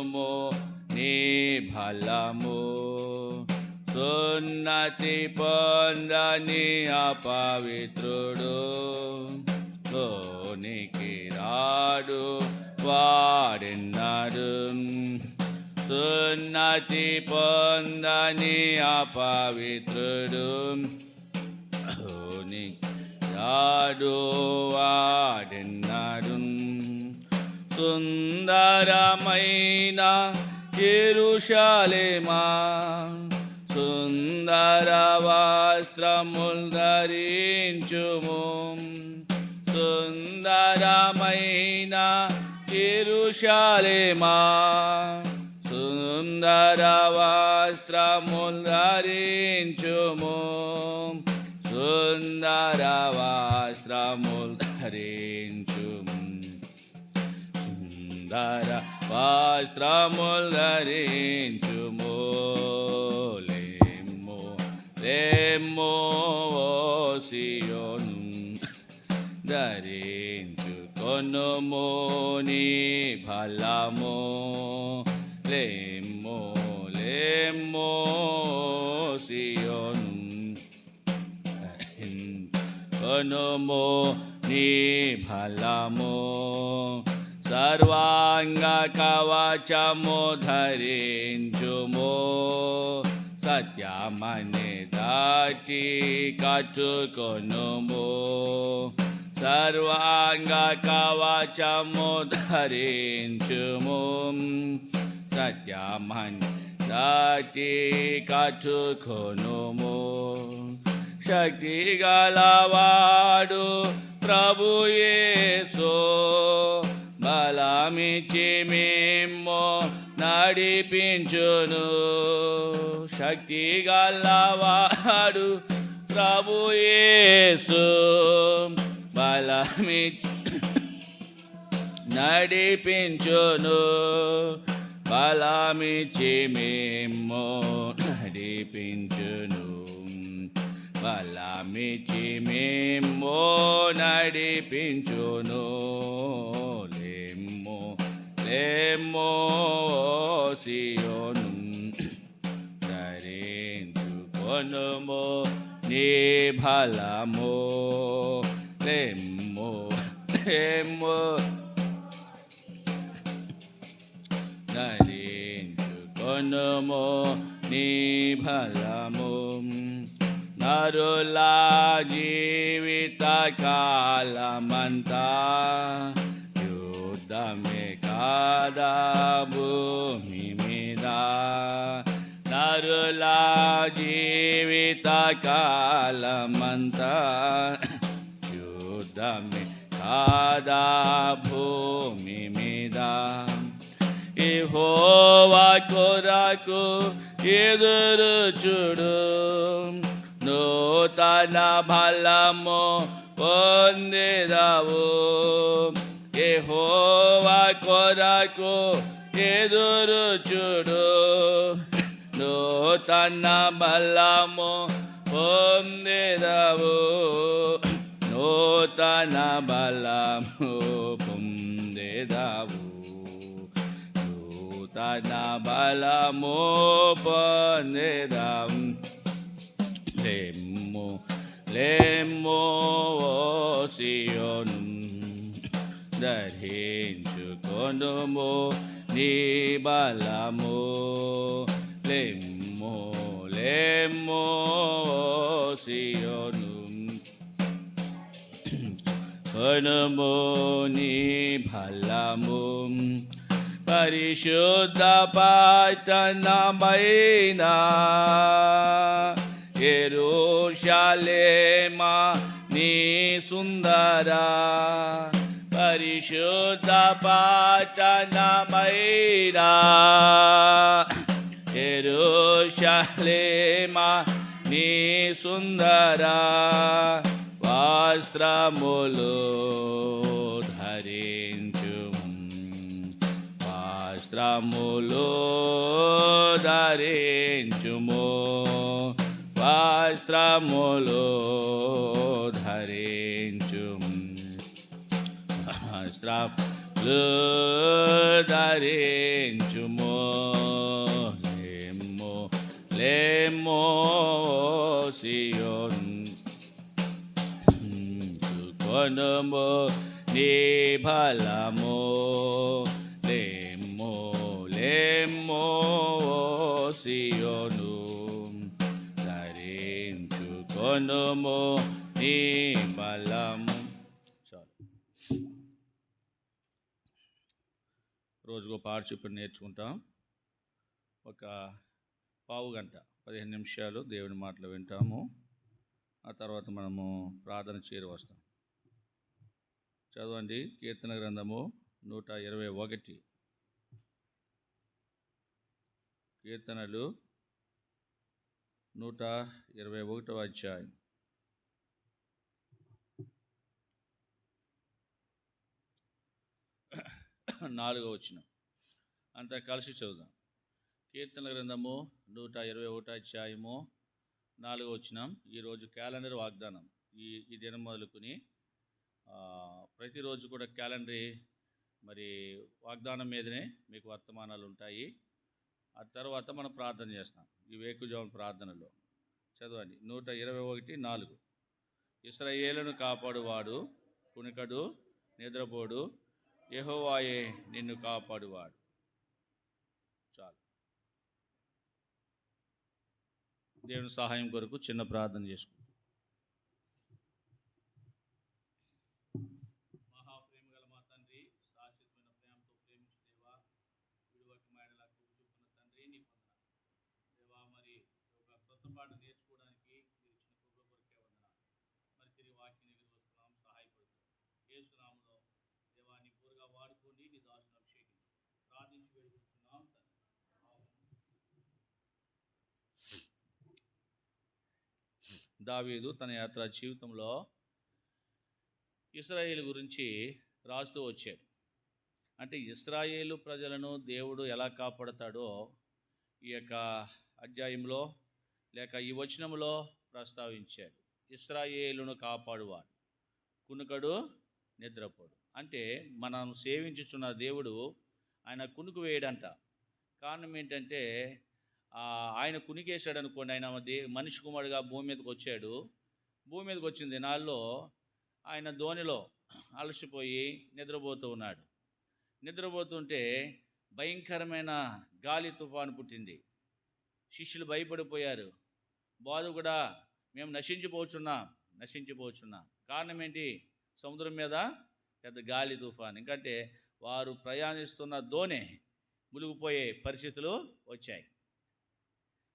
కొనుము నీ బలము. సున్నతి పొందని అపవిత్రుడు లోనికి రాడు వాడెన్నడు. సున్నతి పొందని అపవిత్రుడు లోనికి రాడు వాడెన్నడు. సుందరమైన యెరూషలేమా, సుందర వస్త్రములు ధరించుము. సుందరమైన యెరూషలేమా, సుందర వస్త్రములు ధరించుము. సుందర వస్త్రములు ధరించుము. సుందర వస్త్రములు ధరించుము. లెమ్ము ఓ సియోను, ధరించుకొనుము నీ బలము. లెమ్ము లెమ్ము సియోను, ధరించుకొనుము నీ బలము. సర్వాంగ కవచము ధరించుము. సత్యమనే దాటి కట్టుకొనుము. సర్వాంగ కవచము ధరించుము. సత్యమనే దాటి కట్టుకొనుము. శక్తి గలవాడు ప్రభు యేసు, బలమిచ్చి మిమ్ము నడిపించును. శక్తి గలవాడు ప్రభు యేసు, బలమిచ్చి నడిపించును. బలమిచ్చి మిమ్ము నడిపించును. బలమిచ్చి మిమ్ము నడిపించును. లెమ్ము సియోను, ధరించుకొనుము నీ బలము. లెమ్ము లెమ్ము ధరించుకొనుము నీ బలము. నరుల జీవిత కాలమంతా యుద్ధమే కాదా భూమి మీద. నరుల జీవిత కాలమంతా యుద్ధమే కాదా భూమి మీద. యెహోవా కొరకు ఎదురు చూడు, నూతన బలము పొందెదవు. యెహోవా కొరకు ఎదురు చూడు, నూతన బలము పొందెదవు. నూతన బలము పొందెదవు. నూతన బలము పొందెదవు. లెమ్ము లెమ్ము ఓ సియోను, ధరించుకొనుము నీ బలము. లెమ్ము లెమ్ము ఓ సియోను, కొనుము నీ బలము. పరిశుద్ధ పట్టణమైన యెరూషలేమా నీ సుందర. పరిశుద్ధ పట్టణమైన యెరూషలేమా నీ సుందర. వస్త్రములు ధరించుము. వస్త్రములు ధరించుము. వస్త్రములు ధరించుము. వస్త్రములు ధరించుము. లేము లేము సియోన్, కొనుము నీ బలము. లేము లేము సియోను, ధరించుకొనుము నీ బలము. చాలు. రోజుకో పాట చొప్పున నేర్చుకుంటాం. ఒక పావు గంట 15 నిమిషాలు దేవుని మాటలు వింటాము. ఆ తర్వాత మనము ప్రార్థన చేరి వస్తాం. చదవండి. కీర్తన గ్రంథము 121. కీర్తనలు 121వ అధ్యాయం. 4వ వచనం. అంతా కలిసి చదువుదాం. కీర్తన గ్రంథము 121 అధ్యాయము 4వ వచనం. ఈరోజు క్యాలెండర్ వాగ్దానం. ఈ దినం మొదలుకొని ప్రతిరోజు కూడా క్యాలెండర్ మరి వాగ్దానం మీదనే మీకు వర్తమానాలు ఉంటాయి. ఆ తర్వాత మనం ప్రార్థన చేస్తాం. ఈ వేకుజాము ప్రార్థనలో చదవండి. 121:4. ఇశ్రాయేలును కాపాడువాడు కునికడు, నిద్రపోడు, యెహోవాయే నిన్ను కాపాడువాడు. చాలు. దేవుని సహాయం కొరకు చిన్న ప్రార్థన చేసుకుంటాం. మహాప్రేమ గల మా తండ్రి, శాశ్వతమైన ప్రేమతో ప్రేమించు దేవా, విడువక మాయడలా చూపుతున్న తండ్రి, నీ వందనాలు దేవా. మరి ఒక కొత్త పాట నేర్చుకోవడానికి మీరు ఇచ్చిన కృప కొరకే వందనాలు. మరి తిరిగి వాక్యం దగ్గర వస్తున్నాం, సహాయపడుతుంది. యేసు నామములో దేవా, నీ పూర్గా వాడుకోండి, నీ దాసును అభిషేకించి ప్రార్థించి వేడుకుంటున్నాం తండ్రి. దావీదు తన యాత్ర జీవితంలో ఇశ్రాయేలు గురించి రాస్తూ వచ్చాడు. అంటే ఇశ్రాయేలు ప్రజలను దేవుడు ఎలా కాపాడతాడో ఈ యొక్క అధ్యాయంలో లేక ఈ వచనంలో ప్రస్తావించాడు. ఇశ్రాయేలును కాపాడువాడు కునుకడు, నిద్రపోడు. అంటే మనం సేవించుచున్న దేవుడు ఆయన కునుకు వేయడంట. కారణం ఏంటంటే ఆయన కునికేశాడు అనుకోండి. ఆయన మనిషి కుమారుడుగా భూమి మీదకి వచ్చాడు. భూమి మీదకి వచ్చిన దినాల్లో ఆయన ధోనిలో అలసిపోయి నిద్రపోతూ ఉన్నాడు. నిద్రపోతుంటే భయంకరమైన గాలి తుఫాను పుట్టింది. శిష్యులు భయపడిపోయారు. బోధకుడా, మేము నశించిపోచున్నాం. కారణం ఏంటి? సముద్రం మీద పెద్ద గాలి తుఫాను. ఎందుకంటే వారు ప్రయాణిస్తున్న దోణి మునిగిపోయే పరిస్థితులు వచ్చాయి.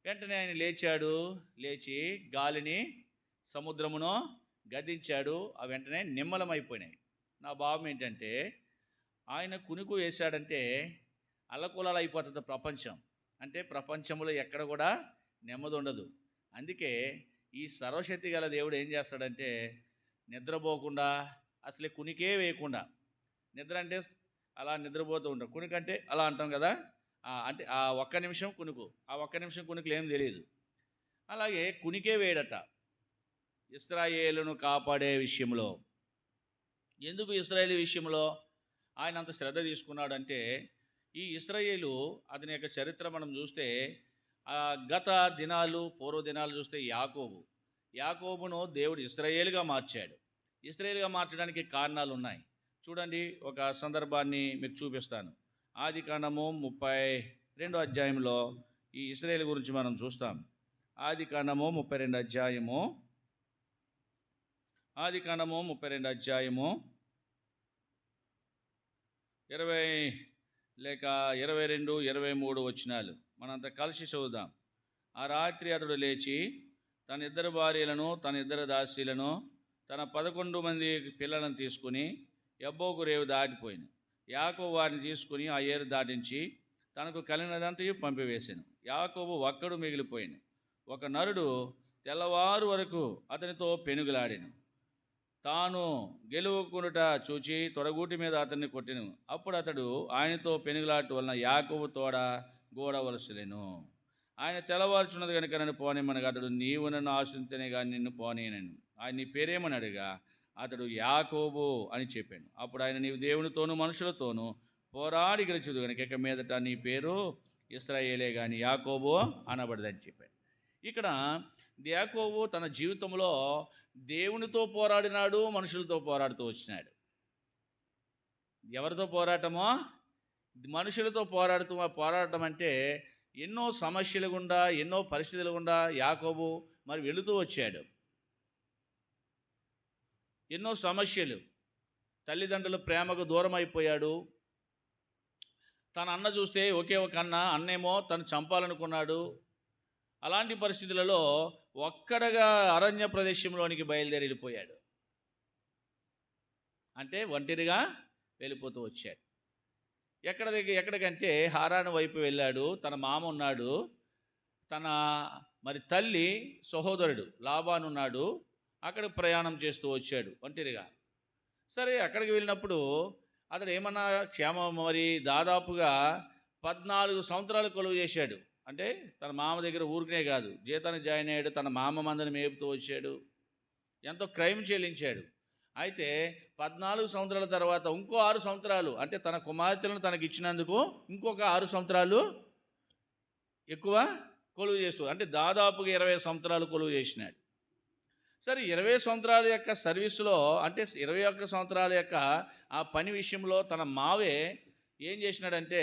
వెంటనే ఆయన లేచి గాలిని, సముద్రమును గద్దించాడు. ఆ వెంటనే నిమ్మలమైపోయినాయి. నా భావం ఏంటంటే ఆయన కునుకు వేశాడంటే అల్లకొలాలు అయిపోతుంది ప్రపంచం. అంటే ప్రపంచంలో ఎక్కడ కూడా నెమ్మది ఉండదు. అందుకే ఈ సర్వశక్తి గల దేవుడు ఏం చేస్తాడంటే నిద్రపోకుండా, అసలే కునికే వేయకుండా, నిద్ర అంటే అలా నిద్రపోతూ ఉంటాం, కునికంటే అలా అంటాం కదా. అంటే ఆ ఒక్క నిమిషం కునుకు, ఆ ఒక్క నిమిషం కునుకులు ఏం తెలియదు. అలాగే కునికే వేయడట ఇశ్రాయేలును కాపాడే విషయంలో. ఎందుకు ఇశ్రాయేలు విషయంలో ఆయన అంత శ్రద్ధ తీసుకున్నాడంటే, ఈ ఇశ్రాయేలు అతని యొక్క చరిత్ర మనం చూస్తే గత దినాలు, పూర్వ దినాలు చూస్తే యాకోబును దేవుడు ఇశ్రాయేలుగా మార్చాడు. ఇశ్రాయేలుగా మార్చడానికి కారణాలు ఉన్నాయి. చూడండి, ఒక సందర్భాన్ని మీకు చూపిస్తాను. ఆదికాండము 32వ అధ్యాయంలో ఈ ఇశ్రాయేలు గురించి మనం చూస్తాం. ఆదికాండము 32 అధ్యాయము 20 లేక 22, 23 వచనాలు మనంతా కలిసి చదువుదాం. ఆ రాత్రి అతడు లేచి తన 2 భార్యలను, తన 2 దాసీలను, తన 11 మంది పిల్లలను తీసుకుని యబ్బోకు రేవు దాటిపోయాను. యాకోబు వారిని తీసుకుని ఆ ఏరు దాటించి తనకు కలిగినదంతయు పంపివేశాను. యాకోబు ఒక్కడు మిగిలిపోయాను. ఒక నరుడు తెల్లవారు వరకు అతనితో పెనుగులాడాను. తాను గెలువకునుట చూచి తొడగూటి మీద అతన్ని కొట్టెను. అప్పుడు అతడు ఆయనతో పెనుగులాట వలన యాకోబు తోడ గోడవలసలేను. ఆయన తెల్లవారుచున్నది కనుక నన్ను పోనేమనగా అతడు, నీవు నన్ను ఆశ్రయించనే కానీ నిన్ను పోనేనను. ఆయన నీ పేరేమని అడిగా, అతడు యాకోబు అని చెప్పాను. అప్పుడు ఆయన, నీవు దేవునితోనూ మనుషులతోనూ పోరాడి గెలిచదు కనుక ఇక మీదట నీ పేరు ఇశ్రాయేలే కానీ యాకోబు అనబడదని చెప్పాడు. ఇక్కడ యాకోబు తన జీవితంలో దేవునితో పోరాడినాడు, మనుషులతో పోరాడుతూ వచ్చినాడు. ఎవరితో పోరాటమో? మనుషులతో పోరాడటం అంటే ఎన్నో సమస్యలు గుండా, ఎన్నో పరిస్థితుల గుండా యాకోబు మరి వెళుతూ వచ్చాడు. ఎన్నో సమస్యలు, తల్లిదండ్రుల ప్రేమకు దూరం అయిపోయాడు. తన అన్న చూస్తే ఒకే ఒక అన్నేమో తను చంపాలనుకున్నాడు. అలాంటి పరిస్థితులలో ఒక్కడగా అరణ్య ప్రదేశంలోనికి బయలుదేరి వెళ్ళిపోయాడు. అంటే ఒంటరిగా వెళ్ళిపోతూ వచ్చాడు. ఎక్కడికంటే హారాను వైపు వెళ్ళాడు. తన మామ ఉన్నాడు, తన మరి తల్లి సహోదరుడు లాబాను ఉన్నాడు. అక్కడికి ప్రయాణం చేస్తూ వచ్చాడు ఒంటరిగా. సరే, అక్కడికి వెళ్ళినప్పుడు అతడు ఏమన్నా క్షేమం, మరి దాదాపుగా 14 సంవత్సరాలు కొలువు చేశాడు. అంటే తన మామ దగ్గర ఊరికనే కాదు, జీతానికి జాయిన్ అయ్యాడు, తన మామ మందని మేపుతూ వచ్చాడు, ఎంతో క్రైమ్ చెల్లించాడు. అయితే 14 సంవత్సరాల తర్వాత ఇంకో 6 సంవత్సరాలు, అంటే తన కుమార్తెలను తనకి ఇచ్చినందుకు ఇంకొక 6 సంవత్సరాలు ఎక్కువ కొలువు చేస్తూ, అంటే దాదాపుగా 20 సంవత్సరాలు కొలువు చేసినాడు. సరే, 20 సంవత్సరాల యొక్క సర్వీసులో, అంటే 21 సంవత్సరాల యొక్క ఆ పని విషయంలో తన మావే ఏం చేసినాడంటే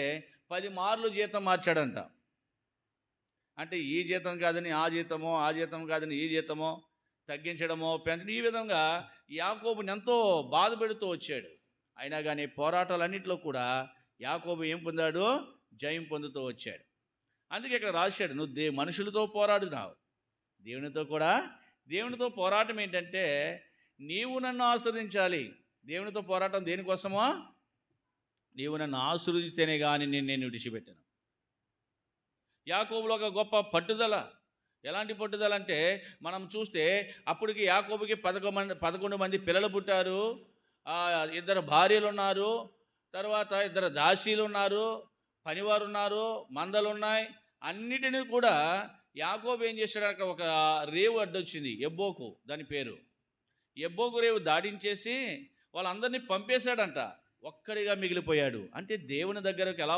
10 మార్లు జీతం మార్చాడంట. అంటే ఈ జీతం కాదని ఆ జీతమో, ఆ జీతం కాదని ఈ జీతమో తగ్గించడమో, పెంచడం, ఈ విధంగా యాకోబుని ఎంతో బాధ పెడుతూ వచ్చాడు. అయినా కానీ పోరాటాలన్నింటిలో కూడా యాకోబు ఏం పొందాడు? జయం పొందుతూ వచ్చాడు. అందుకే ఇక్కడ రాశాడు, నువ్వు మనుషులతో పోరాడుతున్నావు, దేవునితో పోరాటం ఏంటంటే నీవు నన్ను ఆశీర్వదించాలి. దేవునితో పోరాటం దేనికోసమో? నీవు నన్ను ఆశీర్వదిస్తేనే కానీ నేను విడిచిపెట్టాను. యాకోబులో ఒక గొప్ప పట్టుదల. ఎలాంటి పట్టుదల అంటే, మనం చూస్తే అప్పటికి యాకోబుకి 11 మంది పిల్లలు పుట్టారు, 2 భార్యలు ఉన్నారు, తర్వాత 2 దాసీలు ఉన్నారు, పనివారు ఉన్నారు, మందలు ఉన్నాయి. అన్నిటినీ కూడా యాకోబు ఏం చేశాడు? అక్కడ ఒక రేవు అడ్డొచ్చింది, ఎబ్బోకు దాని పేరు. ఎబ్బోకు రేవు దాటించేసి వాళ్ళందరినీ పంపేశాడంట. ఒక్కడిగా మిగిలిపోయాడు. అంటే దేవుని దగ్గరకు ఎలా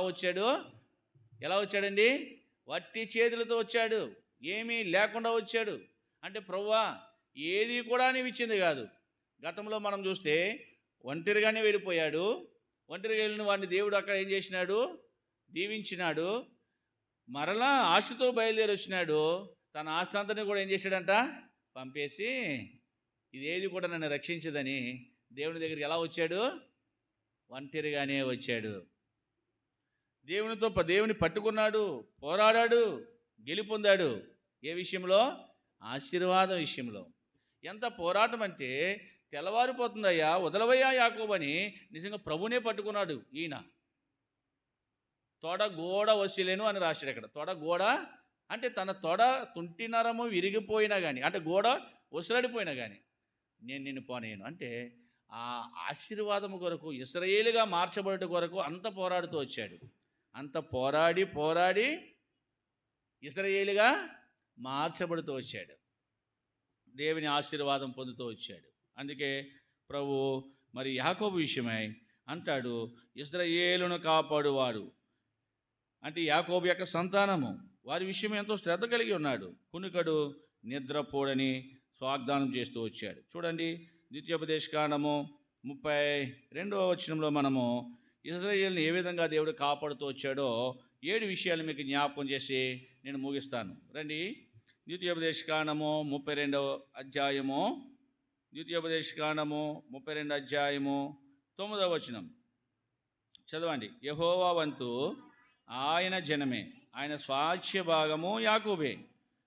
వచ్చాడండి? వట్టి చేతులతో వచ్చాడు, ఏమీ లేకుండా వచ్చాడు. అంటే ప్రభువా, ఏది కూడా నీవు ఇచ్చింది కాదు. గతంలో మనం చూస్తే ఒంటరిగానే వెళ్ళిపోయాడు. ఒంటరిగా వెళ్ళిన వాడిని దేవుడు అక్కడ ఏం చేసినాడు? దీవించినాడు. మరలా ఆశతో బయలుదేరి వచ్చినాడు. తన ఆస్తి అంతని కూడా ఏం చేశాడంట? పంపేసి ఇదేది కూడా నన్ను రక్షించదని దేవుని దగ్గరికి ఎలా వచ్చాడు? ఒంటరిగానే వచ్చాడు. దేవుని పట్టుకున్నాడు, పోరాడాడు, గెలుపొందాడు. ఏ విషయంలో? ఆశీర్వాదం విషయంలో. ఎంత పోరాటం అంటే, తెల్లవారిపోతుందయ్యా, వదలవయ్యా యాకోబని నిజంగా ప్రభునే పట్టుకున్నాడు ఈయన. తొడ గోడ వసిలేను అని రాశాడు అక్కడ. తొడ గోడ అంటే తన తొడ తుంటి నరము విరిగిపోయినా కానీ, అంటే గోడ వసలాడిపోయినా కానీ నేను నిన్ను పోనేను అంటే, ఆ ఆశీర్వాదము కొరకు, ఇశ్రాయేలుగా మార్చబడట కొరకు అంత పోరాడుతూ వచ్చాడు. అంత పోరాడి ఇశ్రాయేలుగా మార్చబడుతూ వచ్చాడు. దేవుని ఆశీర్వాదం పొందుతూ వచ్చాడు. అందుకే ప్రభు మరి యాకోబు విషయమై అంటాడు, ఇశ్రాయేలును కాపాడువాడు. అంటే యాకోబు యొక్క సంతానము, వారి విషయం ఎంతో శ్రద్ధ కలిగి ఉన్నాడు. కునుకడు నిద్రపోడని వాగ్దానం చేస్తూ వచ్చాడు. చూడండి, ద్వితీయోపదేశకాండము 32వ వచనంలో మనము ఇశ్రాయేలుని ఏ విధంగా దేవుడు కాపాడుతూ వచ్చాడో 7 విషయాలు మీకు జ్ఞాపకం చేసి నేను ముగిస్తాను. రండి, ద్వితీయోపదేశకాండము 32వ అధ్యాయము, ద్వితీయోపదేశకాండము 32 అధ్యాయము 9వ వచనం చదవండి. యెహోవా వంతు ఆయన జనమే, ఆయన స్వాస్థ్య భాగము యాకోబే.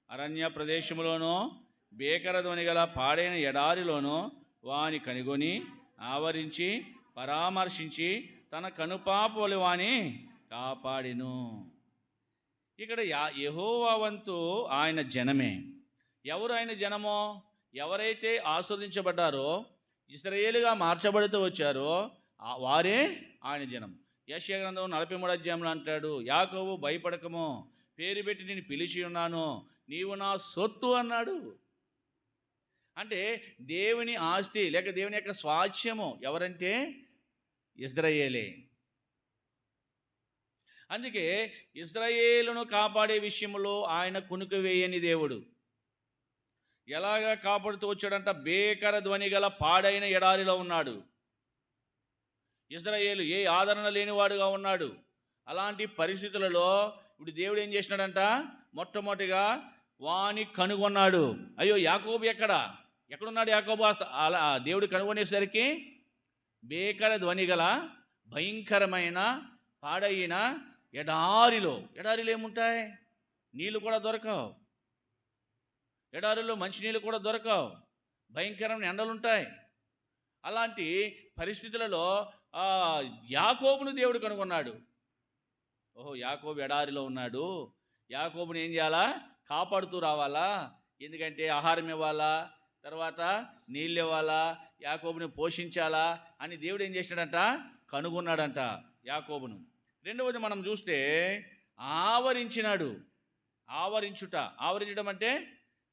అరణ్య ప్రదేశములోనూ బేకర ధ్వని గల పాడైన ఎడారిలోనూ వాని కనుగొని ఆవరించి పరామర్శించి తన కనుపాపలు వాని కాపాడిను. ఇక్కడ యెహోవా వంతు ఆయన జనమే. ఎవరు ఆయన జనమో? ఎవరైతే ఆస్వాదించబడ్డారో, ఇశ్రాయేలుగా మార్చబడుతూ వచ్చారో వారే ఆయన జనం. యెషయా గ్రంథం 43వ అధ్యాయంలో అంటాడు, యాకోబు భయపడకము, పేరు పెట్టి నేను పిలిచి ఉన్నాను, నీవు నా సొత్తు అన్నాడు. అంటే దేవుని ఆస్తి లేక దేవుని యొక్క స్వాస్థ్యము ఎవరంటే ఇశ్రాయేలే. అందుకే ఇశ్రాయేలును కాపాడే విషయంలో ఆయన కునుకు వేయని దేవుడు. ఎలాగా కాపాడుతూ వచ్చాడంట? భీకర ధ్వని గల పాడైన ఎడారిలో ఉన్నాడు ఇశ్రాయేలు, ఏ ఆదరణ లేనివాడుగా ఉన్నాడు. అలాంటి పరిస్థితులలో ఇప్పుడు దేవుడు ఏం చేసినాడంట? మొట్టమొదటిగా వాని కనుగొన్నాడు. అయ్యో, యాకోబు ఎక్కడున్నాడు యాకోబు? అలా దేవుడు కనుగొనేసరికి భీకర ధ్వని గల భయంకరమైన పాడైన ఎడారిలో ఏముంటాయి? నీళ్ళు కూడా దొరకవు. ఎడారిలో మంచినీళ్ళు కూడా దొరకవు. భయంకరమైన ఎండలుంటాయి. అలాంటి పరిస్థితులలో యాకోబును దేవుడు కనుగొన్నాడు. ఓహో, యాకోబు ఎడారిలో ఉన్నాడు, యాకోబుని ఏం చేయాలా? కాపాడుతూ రావాలా. ఎందుకంటే ఆహారం ఇవ్వాలా, తర్వాత నీళ్ళు ఇవ్వాలా, యాకోబుని పోషించాలా అని దేవుడు ఏం చేశాడంట? కనుగొన్నాడంట యాకోబును. రెండవది మనం చూస్తే ఆవరించినాడు. ఆవరించడం అంటే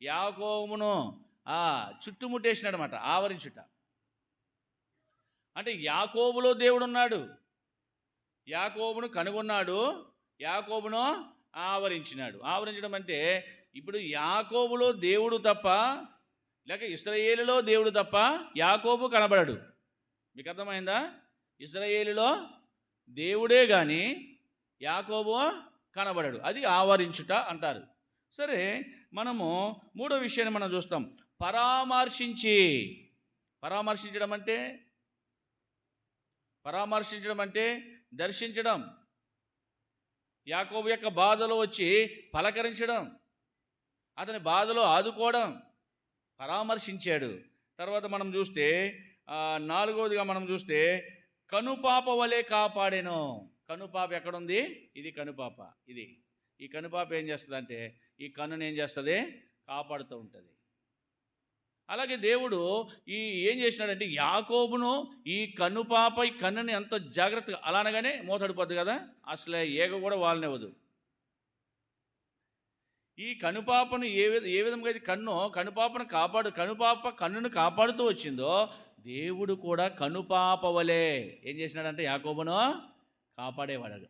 యాకోబును చుట్టుముట్టేసినాడు అన్నమాట. ఆవరించుట అంటే యాకోబులో దేవుడు ఉన్నాడు, యాకోబును కనుగొన్నాడు, యాకోబును ఆవరించినాడు. ఆవరించడం అంటే ఇప్పుడు యాకోబులో దేవుడు తప్ప, లేక ఇశ్రాయేలులో దేవుడు తప్ప యాకోబు కనబడడు. మీకు అర్థమైందా? ఇశ్రాయేలులో దేవుడే కానీ యాకోబు కనబడడు. అది ఆవరించుట అంటారు. సరే, మనము మూడో విషయాన్ని మనం చూస్తాం. పరామర్శించడం అంటే దర్శించడం. యాకోబు యొక్క బాధలో వచ్చి పలకరించడం, అతని బాధలో ఆదుకోవడం, పరామర్శించాడు. తర్వాత మనం చూస్తే నాలుగవదిగా మనం చూస్తే కనుపాప వలె కాపాడెను. కనుపాప ఎక్కడుంది? ఇది కనుపాప. ఈ కనుపాప ఏం చేస్తుంది అంటే ఈ కన్నుని ఏం చేస్తుంది? కాపాడుతూ ఉంటుంది. అలాగే దేవుడు ఏం చేసినాడంటే యాకోబును ఈ కన్నుని ఎంత జాగ్రత్తగా, అలానగానే మోతడిపోద్ది కదా, అసలే ఏగ కూడా వాళ్ళనివ్వదు. ఈ కనుపాపను ఏ విధంగా అయితే కనుపాప కన్నును కాపాడుతూ వచ్చిందో, దేవుడు కూడా కనుపాప వలె ఏం చేసినాడంటే యాకోబును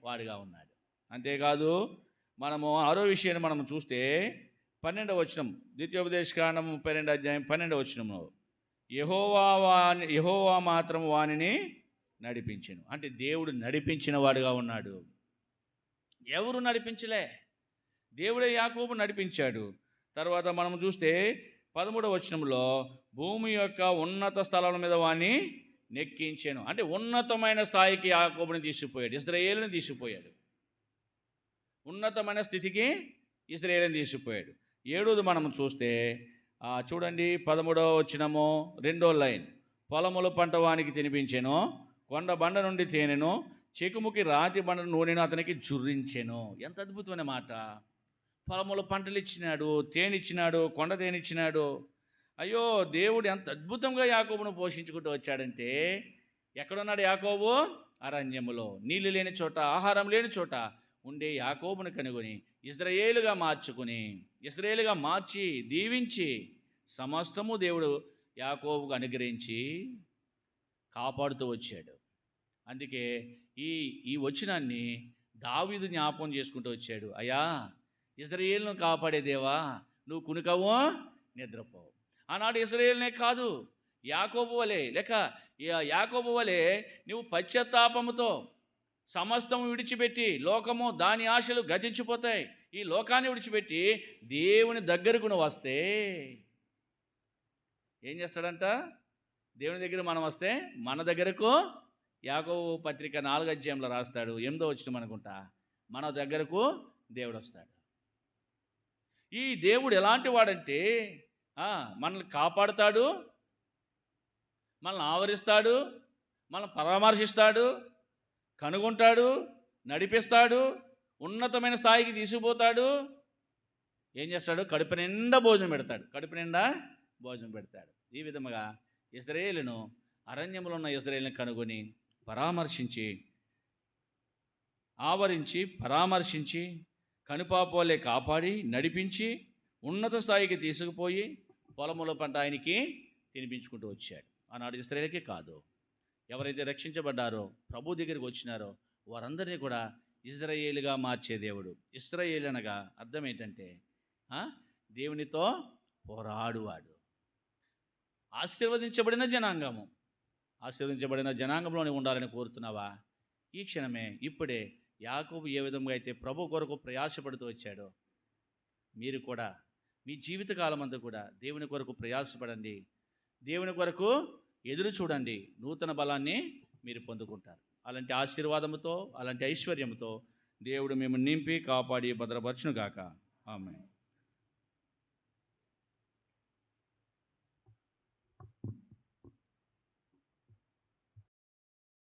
వాడిగా ఉన్నాడు. అంతేకాదు, మనము ఆరో విషయాన్ని మనం చూస్తే 12వ వచనం, ద్వితీయోపదేశకాండం 32వ అధ్యాయం 12వ వచనంలో యెహోవా మాత్రం వానిని నడిపించెను. అంటే దేవుడు నడిపించిన వాడుగా ఉన్నాడు. ఎవరు నడిపించలే, దేవుడే యాకోబు నడిపించాడు. తర్వాత మనం చూస్తే 13వ వచనంలో భూమి యొక్క ఉన్నత స్థలాల మీద వాణ్ణి నెక్కించాను. అంటే ఉన్నతమైన స్థాయికి యాకోబుని తీసుకుపోయాడు, ఇశ్రాయేలుని తీసుకుపోయాడు. ఉన్నతమైన స్థితికి ఇశ్రాయేలుని తీసుకుపోయాడు. 7వది మనం చూస్తే చూడండి, 13వ వచనము 2వ లైన్. పొలముల పంట వానికి తినిపించెను, కొండ బండ నుండి తేనెను, చెకుముకి రాతి బండ నూనెను అతనికి జుర్రించెను. ఎంత అద్భుతమైన మాట! పొలముల పంటలు ఇచ్చినాడు, తేనిచ్చినాడు, కొండ తేనిచ్చినాడు. అయ్యో, దేవుడు ఎంత అద్భుతంగా యాకోబును పోషించుకుంటూ వచ్చాడంటే, ఎక్కడున్నాడు యాకోబు? అరణ్యములో, నీళ్లు లేని చోట, ఆహారం లేని చోట ఉండే యాకోబును కనుగొని ఇశ్రాయేలుగా మార్చి దీవించి సమస్తము దేవుడు యాకోబుకు అనుగ్రహించి కాపాడుతూ వచ్చాడు. అందుకే ఈ వచనాన్ని దావీదు జ్ఞాపకం చేసుకుంటూ వచ్చాడు. అయ్యా, ఇశ్రాయేలును కాపాడే దేవా, నువ్వు కునుకవు, నిద్రపోవు. ఆనాడు ఇశ్రాయేలునే కాదు, యాకోబు వలె నువ్వు పశ్చాత్తాపముతో సమస్తం విడిచిపెట్టి, లోకము దాని ఆశలు గతించిపోతాయి, ఈ లోకాన్ని విడిచిపెట్టి దేవుని దగ్గరకు నువ్వు వస్తే ఏం చేస్తాడంట? దేవుని దగ్గర మనం వస్తే మన దగ్గరకు, యాకోబు పత్రిక 4వ అధ్యాయంలో రాస్తాడు, 8వ వచనం అనుకుంటా, మన దగ్గరకు దేవుడు వస్తాడు. ఈ దేవుడు ఎలాంటి వాడంటే మనల్ని కాపాడుతాడు, మనల్ని ఆవరిస్తాడు, మనల్ని పరామర్శిస్తాడు, కనుగొంటాడు, నడిపిస్తాడు, ఉన్నతమైన స్థాయికి తీసుకుపోతాడు. ఏం చేస్తాడు? కడుపు నిండా భోజనం పెడతాడు. ఈ విధముగా ఇశ్రాయేలును, అరణ్యంలో ఉన్న ఇశ్రాయేలును కనుగొని పరామర్శించి కనుపాప వలె కాపాడి నడిపించి ఉన్నత స్థాయికి తీసుకుపోయి పొలములో పంట ఆయనకి తినిపించుకుంటూ వచ్చాడు. ఆనాడు ఇశ్రాయేలుకే కాదు, ఎవరైతే రక్షించబడ్డారో ప్రభు దగ్గరికి వచ్చినారో వారందరినీ కూడా ఇశ్రాయేలుగా మార్చే దేవుడు. ఇశ్రాయేలు అనగా అర్థం ఏంటంటే దేవునితో పోరాడువాడు. ఆశీర్వదించబడిన జనాంగము. ఆశీర్వదించబడిన జనాంగంలోనే ఉండాలని కోరుతున్నావా? ఈ క్షణమే, ఇప్పుడే యాకోబు ఏ విధంగా అయితే ప్రభు కొరకు ప్రయాసపడుతూ వచ్చాడో మీరు కూడా మీ జీవితకాలం అంతా కూడా దేవుని కొరకు ప్రయాసపడండి. దేవుని కొరకు ఎదురు చూడండి. నూతన బలాన్ని మీరు పొందుకుంటారు. అలాంటి ఆశీర్వాదముతో, అలాంటి ఐశ్వర్యంతో దేవుడు మేము నింపి కాపాడి భద్రపరచును గాక. ఆమేన్.